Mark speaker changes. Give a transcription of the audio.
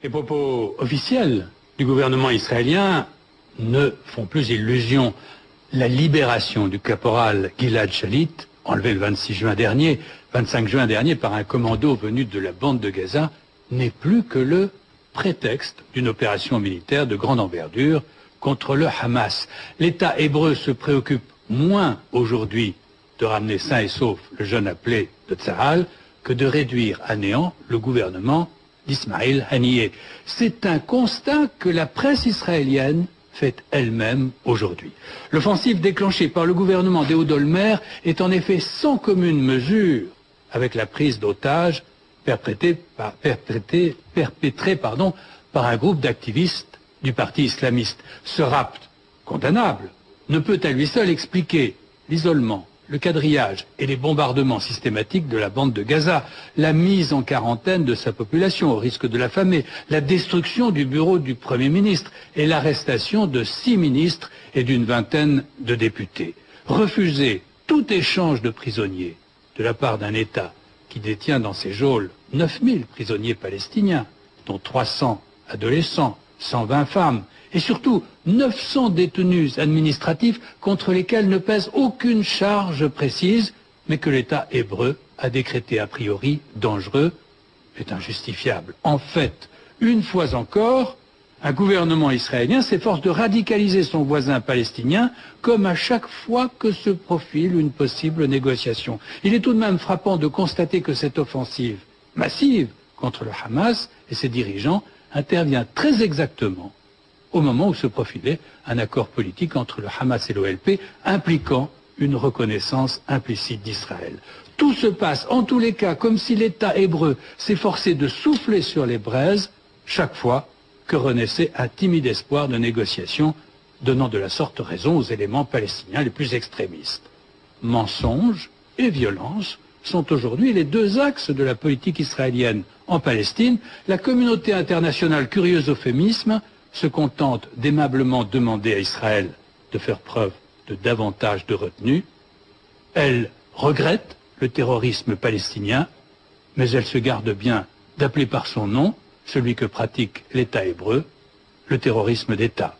Speaker 1: Les propos officiels du gouvernement israélien ne font plus illusion. La libération du caporal Gilad Shalit, enlevé le 25 juin dernier par un commando venu de la bande de Gaza, n'est plus que le prétexte d'une opération militaire de grande envergure contre le Hamas. L'État hébreu se préoccupe moins aujourd'hui de ramener sain et sauf le jeune appelé de Tsahal que de réduire à néant le gouvernement d'Ismaël Haniyeh. C'est un constat que la presse israélienne fait elle-même aujourd'hui. L'offensive déclenchée par le gouvernement d'Ehud Olmert est en effet sans commune mesure avec la prise d'otages perpétrée par un groupe d'activistes du parti islamiste. Ce rapt, condamnable, ne peut à lui seul expliquer l'isolement, le quadrillage et les bombardements systématiques de la bande de Gaza, la mise en quarantaine de sa population au risque de l'affamer, la destruction du bureau du Premier ministre et l'arrestation de 6 ministres et d'une vingtaine de députés. Refuser tout échange de prisonniers de la part d'un État qui détient dans ses geôles 9000 prisonniers palestiniens, dont 300 adolescents, 120 femmes, et surtout 900 détenus administratifs contre lesquels ne pèse aucune charge précise, mais que l'État hébreu a décrété a priori dangereux, est injustifiable. En fait, une fois encore, un gouvernement israélien s'efforce de radicaliser son voisin palestinien comme à chaque fois que se profile une possible négociation. Il est tout de même frappant de constater que cette offensive massive contre le Hamas et ses dirigeants intervient très exactement au moment où se profilait un accord politique entre le Hamas et l'OLP impliquant une reconnaissance implicite d'Israël. Tout se passe en tous les cas comme si l'État hébreu s'efforçait de souffler sur les braises chaque fois que renaissait un timide espoir de négociation, donnant de la sorte raison aux éléments palestiniens les plus extrémistes. Mensonges et violence sont aujourd'hui les deux axes de la politique israélienne en Palestine. La communauté internationale, curieuse euphémisme, se contente d'aimablement demander à Israël de faire preuve de davantage de retenue. Elle regrette le terrorisme palestinien, mais elle se garde bien d'appeler par son nom celui que pratique l'État hébreu, le terrorisme d'État.